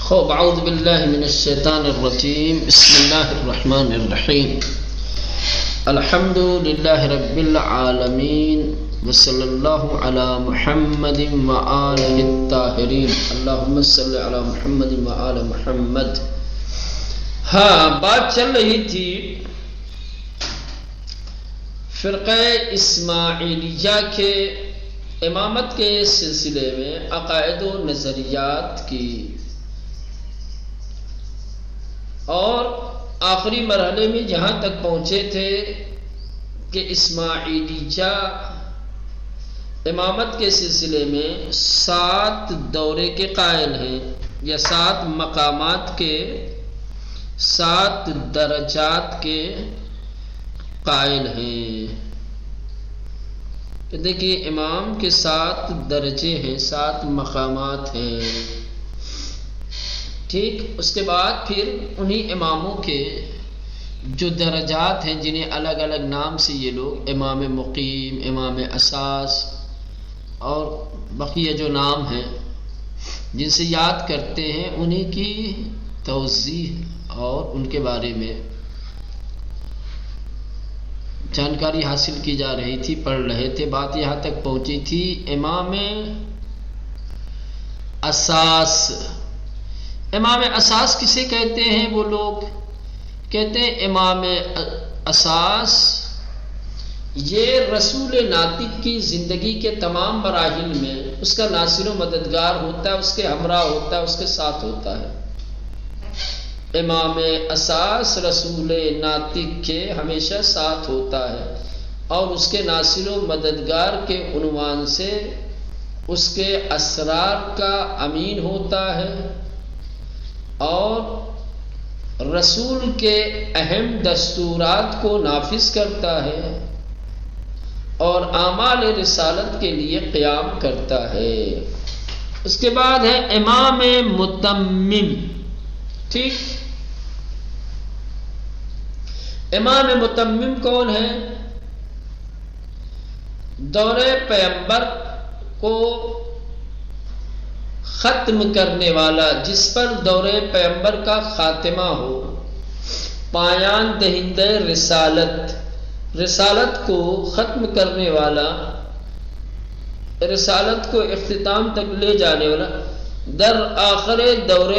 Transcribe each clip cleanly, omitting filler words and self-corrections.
خوب اعوذ باللہ من الشیطان الرجیم بسم اللہ الرحمن الرحیم الحمد للہ رب العالمین وصلی اللہ علی محمد وآلہ الطاہرین اللہم صلی علی محمد وآل محمد۔ بات چل رہی تھی فرقہ اسماعیلیہ کے امامت کے سلسلے میں عقائد و نظریات کی، اور آخری مرحلے میں جہاں تک پہنچے تھے کہ اسماعیلیہ امامت کے سلسلے میں 7 دورے کے قائل ہیں، یا 7 مقامات کے 7 درجات کے قائل ہیں۔ کہ دیکھیے امام کے 7 درجے ہیں، 7 مقامات ہیں، ٹھیک۔ اس کے بعد پھر انہی اماموں کے جو درجات ہیں جنہیں الگ الگ نام سے یہ لوگ امام مقیم، امام اساس اور بقیہ جو نام ہیں جن سے یاد کرتے ہیں، انہیں کی توضیح اور ان کے بارے میں جانکاری حاصل کی جا رہی تھی، پڑھ رہے تھے۔ بات یہاں تک پہنچی تھی امام اساس۔ امام اساس کسے کہتے ہیں؟ وہ لوگ کہتے ہیں امام اساس یہ رسول ناطق کی زندگی کے تمام مراحل میں اس کا ناصر و مددگار ہوتا ہے، اس کے ہمراہ ہوتا ہے، اس کے ساتھ ہوتا ہے۔ امام اساس رسول ناطق کے ہمیشہ ساتھ ہوتا ہے اور اس کے ناصر و مددگار کے عنوان سے اس کے اسرار کا امین ہوتا ہے، اور رسول کے اہم دستورات کو نافذ کرتا ہے اور اعمال رسالت کے لیے قیام کرتا ہے۔ اس کے بعد ہے امام متمم، ٹھیک۔ امام متمم کون ہے؟ دور پیغمبر کو ختم کرنے والا، جس پر دور پیغمبر کا خاتمہ ہو، پایان دہندہ رسالت کو ختم کرنے والا، رسالت کو اختتام تک لے جانے والا، در آخر دور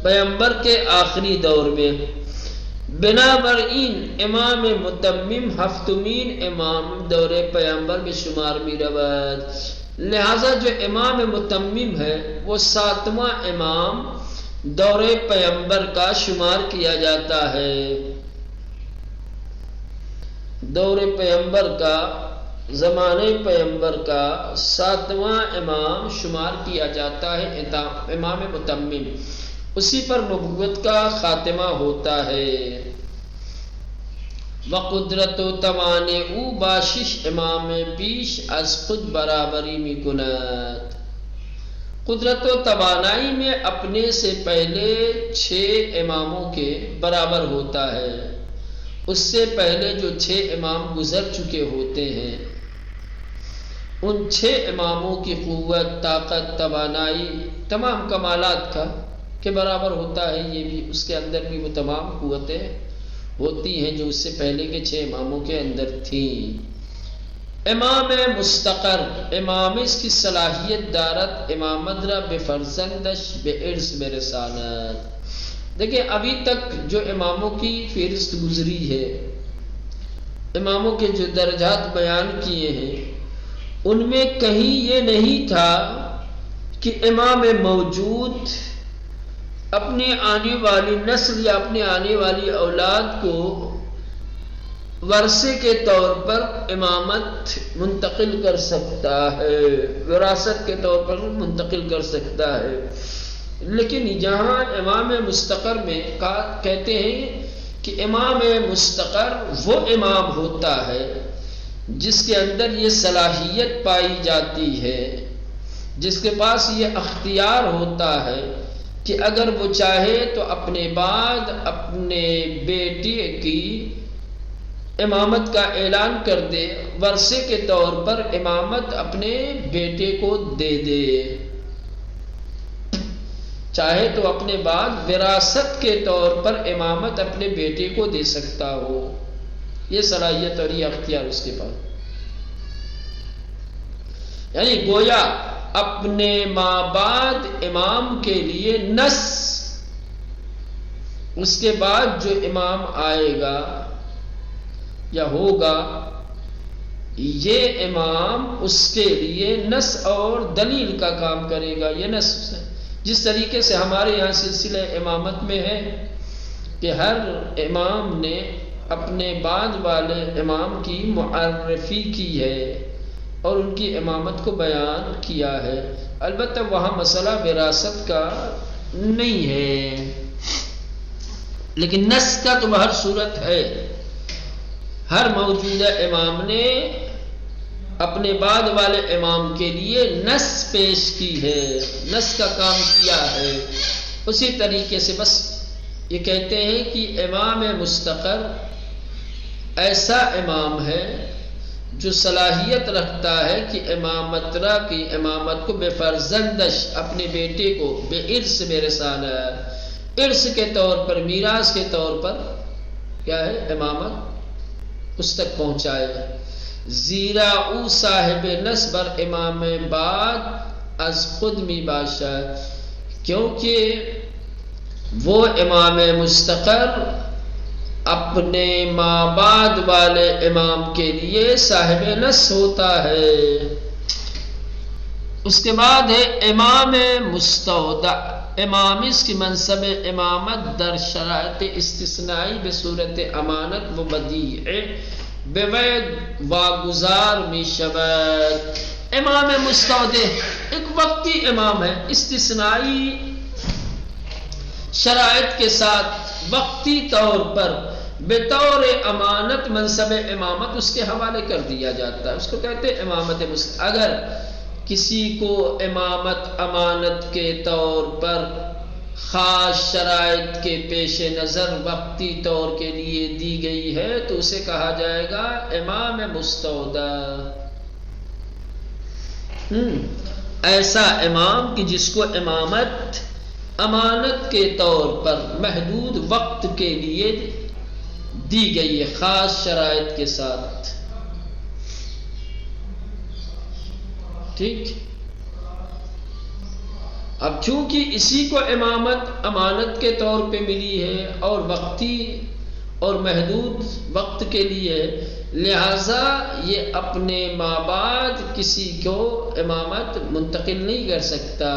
پیغمبر کے آخری دور میں۔ بنابراین امام متمم ہفتمین امام دور پیغمبر میں شمار بھی رود، لہذا جو امام متمم ہے وہ 7واں امام دور پیغمبر کا شمار کیا جاتا ہے۔ دور پیغمبر کا، زمانے پیغمبر کا 7واں امام شمار کیا جاتا ہے امام متمم، اسی پر نبوت کا خاتمہ ہوتا ہے۔ وقدرت و توانع او باشش امام پیش از خود برابری می کند۔ قدرت و توانائی میں اپنے سے پہلے 6 اماموں کے برابر ہوتا ہے، اس سے پہلے جو 6 امام گزر چکے ہوتے ہیں ان 6 اماموں کی قوت، طاقت، توانائی، تمام کمالات کا کے برابر ہوتا ہے۔ یہ بھی اس کے اندر بھی وہ تمام قوتیں ہوتی ہیں جو اس سے پہلے کے 6 اماموں کے اندر تھیں۔ امام مستقر، امام اس کی صلاحیت دارت امامت را بفرزندش بعرض برساند۔ دیکھیں ابھی تک جو اماموں کی فہرست گزری ہے، اماموں کے جو درجات بیان کیے ہیں، ان میں کہیں یہ نہیں تھا کہ امام موجود اپنے آنے والی نسل یا اپنے آنے والی اولاد کو ورثے کے طور پر امامت منتقل کر سکتا ہے، وراثت کے طور پر منتقل کر سکتا ہے۔ لیکن یہاں امام مستقر میں کہتے ہیں کہ امام مستقر وہ امام ہوتا ہے جس کے اندر یہ صلاحیت پائی جاتی ہے، جس کے پاس یہ اختیار ہوتا ہے کہ اگر وہ چاہے تو اپنے بعد اپنے بیٹے کی امامت کا اعلان کر دے، ورثے کے طور پر امامت اپنے بیٹے کو دے دے۔ چاہے تو اپنے بعد وراثت کے طور پر امامت اپنے بیٹے کو دے سکتا ہو، یہ صلاحیت اور یہ اختیار اس کے پاس، یعنی گویا اپنے ماں بعد امام کے لیے نص، اس کے بعد جو امام آئے گا یا ہوگا یہ امام اس کے لیے نص اور دلیل کا کام کرے گا۔ یہ نص جس طریقے سے ہمارے یہاں سلسلہ امامت میں ہے کہ ہر امام نے اپنے بعد والے امام کی معرفی کی ہے اور ان کی امامت کو بیان کیا ہے، البتہ وہاں مسئلہ وراثت کا نہیں ہے، لیکن نص کا تو ہر صورت ہے۔ ہر موجودہ امام نے اپنے بعد والے امام کے لیے نص پیش کی ہے، نص کا کام کیا ہے۔ اسی طریقے سے بس یہ کہتے ہیں کہ امام مستقر ایسا امام ہے جو صلاحیت رکھتا ہے کہ امامت کو بے فرزندش اپنے بیٹے کو بے ارث میں رسانا ہے، ارث کے طور پر، میراث کے طور پر کیا ہے امامت اس تک پہنچائے، زیرا او صاحب نسبر امام بعد از خود می باشد، کیونکہ وہ امام مستقر اپنے ماں بعد والے امام کے لیے صاحب نس ہوتا ہے۔ اس کے بعد ہے امام مستودع، امام اس کی منصب امامت در شرائط استثنائی بصورت امانت و بدیع بوید واگزار می شود۔ امام مستودع ایک وقتی امام ہے، استثنائی شرائط کے ساتھ وقتی طور پر بطور امانت منصب امامت اس کے حوالے کر دیا جاتا ہے، اس کو کہتے ہیں امامت مستودع۔ اگر کسی کو امامت امانت کے طور پر خاص شرائط کے پیش نظر وقتی طور کے لیے دی گئی ہے تو اسے کہا جائے گا امام مستودع۔ ایسا امام کہ جس کو امامت امانت کے طور پر محدود وقت کے لیے دی گئی ہے خاص شرائط کے ساتھ، ٹھیک۔ اب چونکہ اسی کو امامت امانت کے طور پہ ملی ہے اور وقتی اور محدود وقت کے لیے، لہذا یہ اپنے ماں بعد کسی کو امامت منتقل نہیں کر سکتا،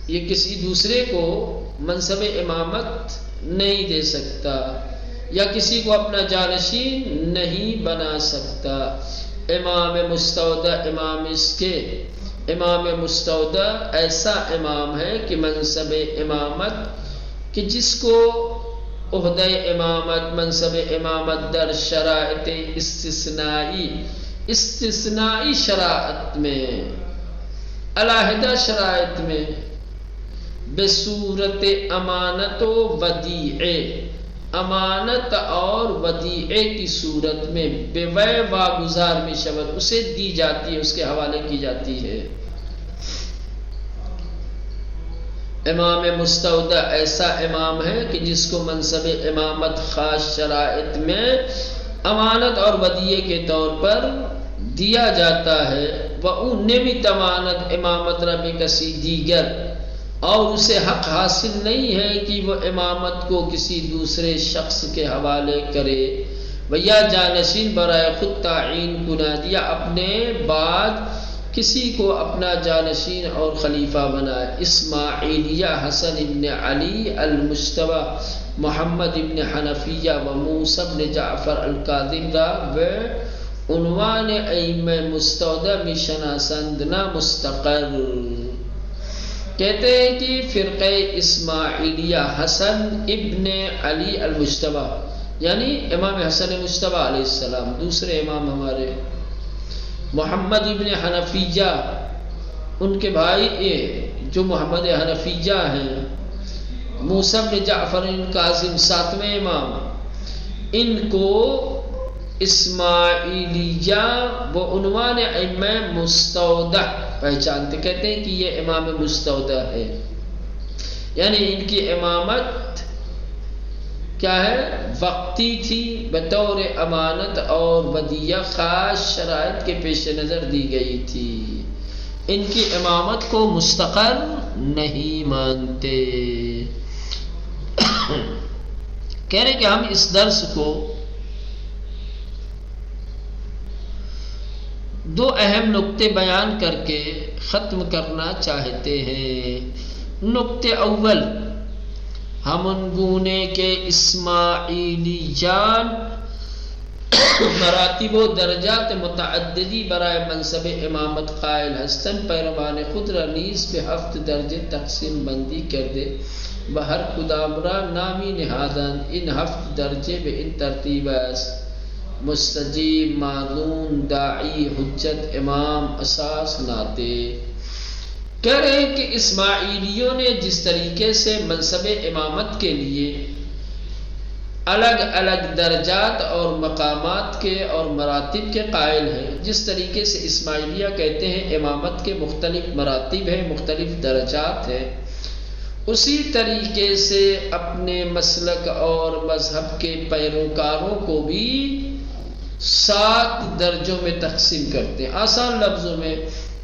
یہ کسی دوسرے کو منصب امامت نہیں دے سکتا یا کسی کو اپنا جانشین نہیں بنا سکتا۔ امام مستودع امام اس کے امام مستودع ایسا امام ہے کہ منصب امامت کہ جس کو عہدہ امامت منصب امامت در شرائط استثنائی شرائط میں، علیحدہ شرائط میں بصورت امانت و ودیعے، امانت اور ودیعے کی صورت میں بے واگزار میں شبد اسے دی جاتی ہے، اس کے حوالے کی جاتی ہے۔ امام مستودع ایسا امام ہے کہ جس کو منصب امامت خاص شرائط میں امانت اور ودیعے کے طور پر دیا جاتا ہے، وہ نمی امانت امامت ربی کسی دیگر، اور اسے حق حاصل نہیں ہے کہ وہ امامت کو کسی دوسرے شخص کے حوالے کرے، یا جانشین برائے خود تعین کنا دیا اپنے بعد کسی کو اپنا جانشین اور خلیفہ بنائے۔ اسماعیلیہ حسن ابن علی المجتبی محمد ابن حنفیہ و موسیٰ ابن جعفر الکاظم را و عنوان ائمہ مستودع می شناسندنا مستقر۔ کہتے ہیں کہ فرقہ اسماعیلیہ حسن ابن علی المجتبی یعنی امام حسن مجتبی علیہ السلام، دوسرے امام ہمارے محمد ابن حنفیہ، ان کے بھائی جو محمد حنفیہ ہیں، موسیٰ بن جعفر الکاظم ساتویں امام، ان کو اسماعیلیہ وہ عنوان ائمہ مستودع پہچانتے، کہتے ہیں کہ یہ امام مستودع ہے، یعنی ان کی امامت کیا ہے، وقتی تھی، بطور امانت اور ودیعہ خاص شرائط کے پیش نظر دی گئی تھی، ان کی امامت کو مستقر نہیں مانتے۔ کہہ رہے کہ ہم اس درس کو دو اہم نقطے بیان کر کے ختم کرنا چاہتے ہیں۔ نقطے اول، ہم انگونے کے اسماعیلیان مراتب و درجات متعددی برائے منصب امامت قائل ہستن، پیروان خود را نیز به 7 درجے تقسیم بندی کرده و هر کدام را نامی نهادند. این 7 درجے به این ترتیب است: مستجیب، معذون، داعی، حجت، امام، اساس، ناطق۔ کہہ رہے ہیں کہ اسماعیلیوں نے جس طریقے سے منصب امامت کے لیے الگ الگ درجات اور مقامات کے اور مراتب کے قائل ہیں، جس طریقے سے اسماعیلیہ کہتے ہیں امامت کے مختلف مراتب ہیں، مختلف درجات ہیں، اسی طریقے سے اپنے مسلک اور مذہب کے پیروکاروں کو بھی 7 درجوں میں تقسیم کرتے ہیں۔ آسان لفظوں میں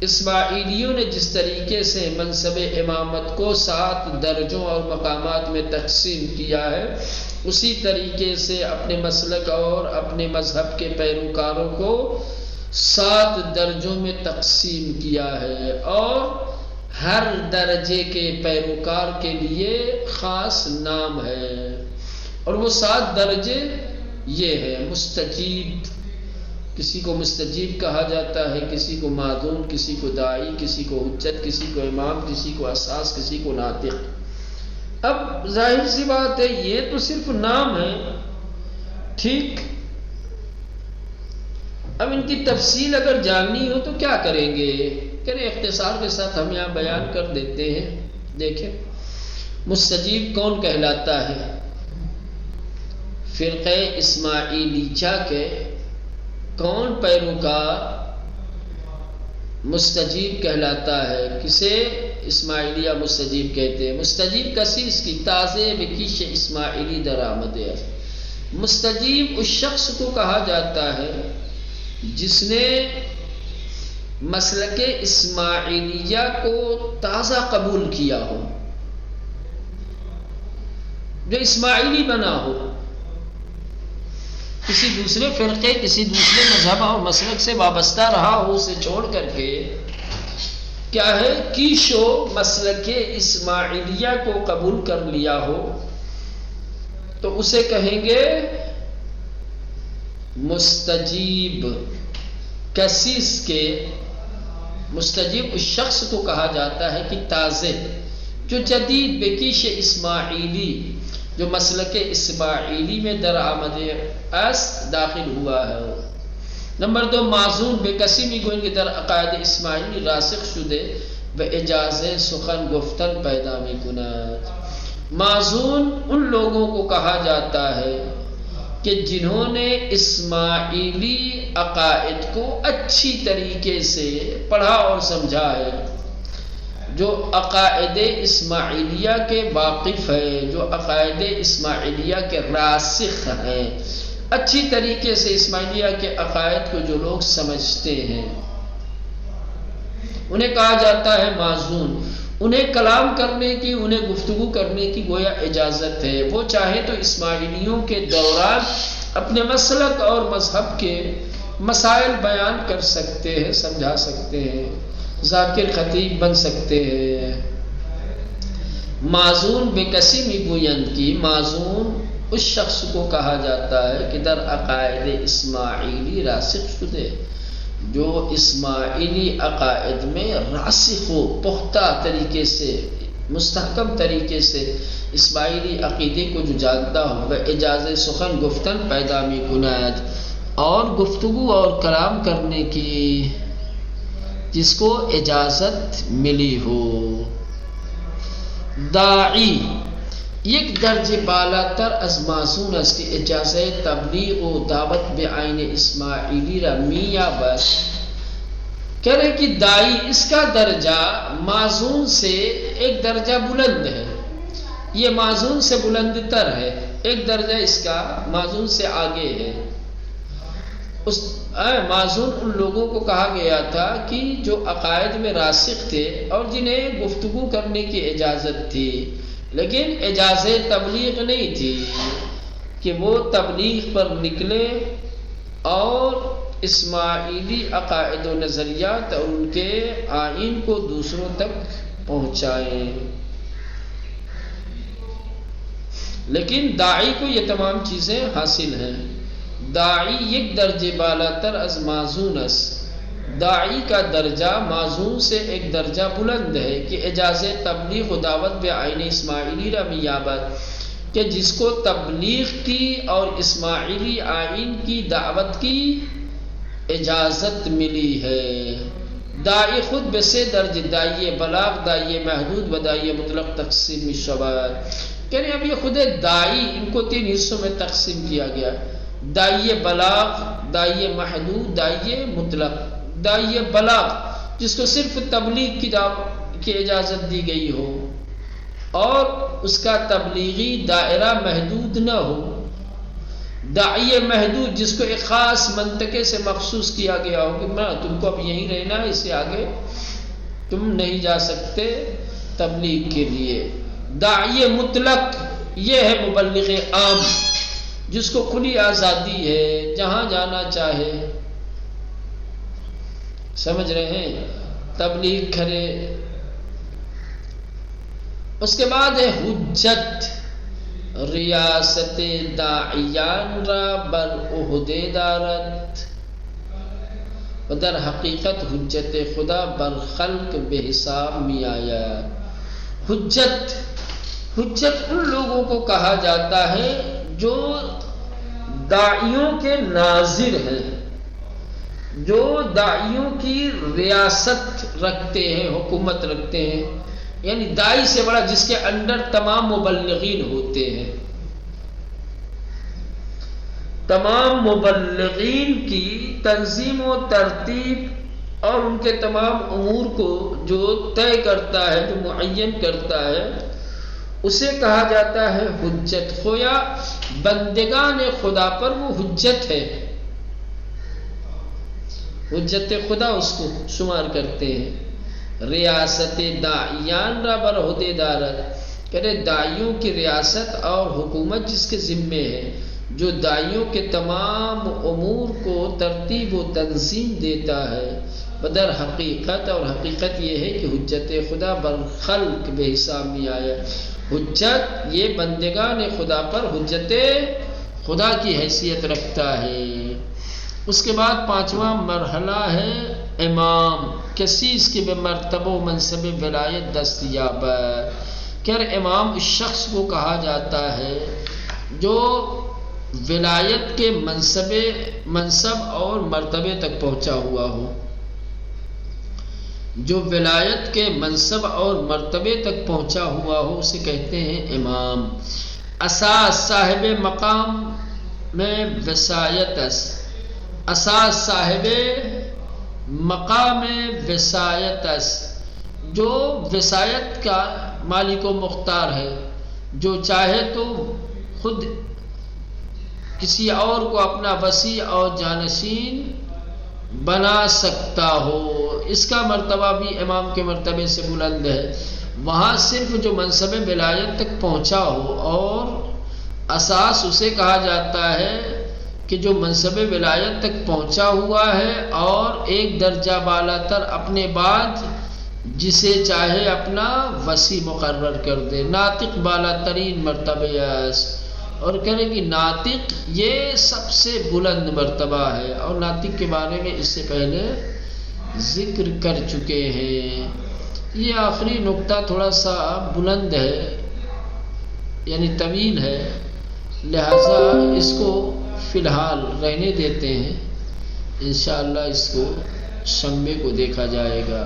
اسماعیلیوں نے جس طریقے سے منصب امامت کو 7 درجوں اور مقامات میں تقسیم کیا ہے، اسی طریقے سے اپنے مسلک اور اپنے مذہب کے پیروکاروں کو 7 درجوں میں تقسیم کیا ہے، اور ہر درجے کے پیروکار کے لیے خاص نام ہے، اور وہ 7 درجے یہ ہے: مستجیب، کسی کو مستجیب کہا جاتا ہے، کسی کو معذون، کسی کو داعی، کسی کو حجت، کسی کو امام، کسی کو اساس، کسی کو ناطق۔ اب ظاہر سی بات ہے یہ تو صرف نام ہے، ٹھیک، اب ان کی تفصیل اگر جاننی ہو تو کیا کریں گے؟ کریں اختصار کے ساتھ ہم یہاں بیان کر دیتے ہیں۔ دیکھیں، مستجیب کون کہلاتا ہے؟ فرقہ اسماعیلیہ کے کون پیروکار مستجیب کہلاتا ہے؟ کسے اسماعیلیہ مستجیب کہتے ہیں؟ مستجیب کسی اس کی تازے بکیش اسماعیلی درآمد ہے۔ مستجیب اس شخص کو کہا جاتا ہے جس نے مسلک اسماعیلیہ کو تازہ قبول کیا ہو، جو اسماعیلی بنا ہو، کسی دوسرے فرقے، کسی دوسرے مذہب اور مسلک سے وابستہ رہا ہو، اسے چھوڑ کر کے کیا ہے کیشو مسلک اسماعیلیہ کو قبول کر لیا ہو، تو اسے کہیں گے مستجیب۔ کسیس کے مستجیب اس شخص کو کہا جاتا ہے کہ تازے، جو جدید بکیش اسماعیلی، جو مسلک اسماعیلی میں درآمد است داخل ہوا ہے۔ نمبر 2، معذون، بے کسی می گوئیں گے در عقائد اسماعیلی راسخ شدے و اجازے سخن گفتن پیدا می کند۔ معذون ان لوگوں کو کہا جاتا ہے کہ جنہوں نے اسماعیلی عقائد کو اچھی طریقے سے پڑھا اور سمجھا ہے، جو عقائد اسماعیلیہ کے واقف ہے، جو عقائد اسماعیلیہ کے راسخ ہیں، اچھی طریقے سے اسماعیلیہ کے عقائد کو جو لوگ سمجھتے ہیں، انہیں کہا جاتا ہے معذون۔ انہیں کلام کرنے کی، انہیں گفتگو کرنے کی گویا اجازت ہے، وہ چاہے تو اسماعیلیوں کے دوران اپنے مسلک اور مذہب کے مسائل بیان کر سکتے ہیں، سمجھا سکتے ہیں، ذاکر خطیب بن سکتے ہیں۔ معذون بے کسی می گویند کی، معذون اس شخص کو کہا جاتا ہے کہ در عقائد اسماعیلی راسخ شدے، جو اسماعیلی عقائد میں راسخ و پختہ طریقے سے، مستحکم طریقے سے اسماعیلی عقیدے کو جو جانتا ہو، وہ اجازت سخن گفتن پیدا می کند، اور گفتگو اور کلام کرنے کی جس کو اجازت ملی ہو۔ داعی، یک درجه بالاتر از مازون است که اجازه تبلیغ و دعوت به عین اسماعیلی را می‌یابد. کہہ رہے کہ دائی اس کا درجہ مازون سے ایک درجہ بلند ہے، یہ مازون سے بلند تر ہے، ایک درجہ اس کا مازون سے آگے ہے. اس مازون ان لوگوں کو کہا گیا تھا کہ جو عقائد میں راسخ تھے اور جنہیں گفتگو کرنے کی اجازت تھی لیکن اجازت تبلیغ نہیں تھی کہ وہ تبلیغ پر نکلے اور اسماعیلی عقائد و نظریات اور ان کے آئین کو دوسروں تک پہنچائیں. لیکن داعی کو یہ تمام چیزیں حاصل ہیں. داعی یک درجے بالاتر از مازون است، داعی کا درجہ مازون سے ایک درجہ بلند ہے کہ اجازت تبلیغ و دعوت بے عین اسماعیلی را میابد، کہ جس کو تبلیغ کی اور اسماعیلی آئین کی دعوت کی اجازت ملی ہے. داعی خود بے سے درج داعی بلاغ، داعی محدود و داعی مطلق تقسیم شود. یعنی اب یہ خود داعی ان کو 3 حصوں میں تقسیم کیا گیا: داعی بلاغ، داعی محدود، داعی مطلق. داعی بلاغ جس کو صرف تبلیغ کی اجازت دی گئی ہو اور اس کا تبلیغی دائرہ محدود نہ ہو. داعی محدود جس کو ایک خاص منطقے سے مخصوص کیا گیا ہو کہ تم کو اب یہیں رہنا ہے، اس سے آگے تم نہیں جا سکتے تبلیغ کے لیے. داعی مطلق یہ ہے مبلغ عام جس کو کھلی آزادی ہے، جہاں جانا چاہے سمجھ رہے ہیں تبلیغ کرے. اس کے بعد ہے حجت، ریاست داعیان را بر عہدے دارد و در حقیقت حجت خدا بر خلق بے حساب می آید. حجت ان لوگوں کو کہا جاتا ہے جو داعیوں کے ناظر ہیں، جو داعیوں کی ریاست رکھتے ہیں، حکومت رکھتے ہیں. یعنی داعی سے بڑا جس کے اندر تمام مبلغین ہوتے ہیں. تمام مبلغین کی تنظیم و ترتیب اور ان کے تمام امور کو جو طے کرتا ہے، جو معین کرتا ہے، اسے کہا جاتا ہے حجت. خویا بندگان خدا پر وہ حجت ہے، حجت خدا اس کو شمار کرتے ہیں. ریاست داعیان را بر عہدے دارد، کہ داعیوں کی ریاست اور حکومت جس کے ذمے ہے، جو داعیوں کے تمام امور کو ترتیب و تنظیم دیتا ہے. بدر حقیقت، اور حقیقت یہ ہے کہ حجت خدا بر خلق بے حساب میں آیا. حجت یہ بندگان خدا پر حجت خدا کی حیثیت رکھتا ہے. اس کے بعد 5واں مرحلہ ہے امام، کسی اس کے بے مرتبہ و منصب ولایت دستیاب ہے. کہ امام اس شخص کو کہا جاتا ہے جو ولایت کے منصب اور مرتبے تک پہنچا ہوا ہو. جو ولایت کے منصب اور مرتبے تک پہنچا ہوا ہو اسے کہتے ہیں امام. اساس صاحب مقام میں وصایت است، اساس صاحب مقام وصایت است، جو وصایت کا مالک و مختار ہے، جو چاہے تو خود کسی اور کو اپنا وصی اور جانشین بنا سکتا ہو. اس کا مرتبہ بھی امام کے مرتبے سے بلند ہے. وہاں صرف جو منصب ولایت تک پہنچا ہو، اور اساس اسے کہا جاتا ہے کہ جو منصب ولایت تک پہنچا ہوا ہے اور ایک درجہ بالاتر اپنے بعد جسے چاہے اپنا وصی مقرر کر دے. ناطق بالاترین مرتبہ است، اور کہنے کہ ناطق یہ سب سے بلند مرتبہ ہے، اور ناطق کے بارے میں اس سے پہلے ذکر کر چکے ہیں. یہ آخری نقطہ تھوڑا سا بلند ہے، یعنی طویل ہے، لہذا اس کو فی الحال رہنے دیتے ہیں. انشاءاللہ اس کو شنبے کو دیکھا جائے گا.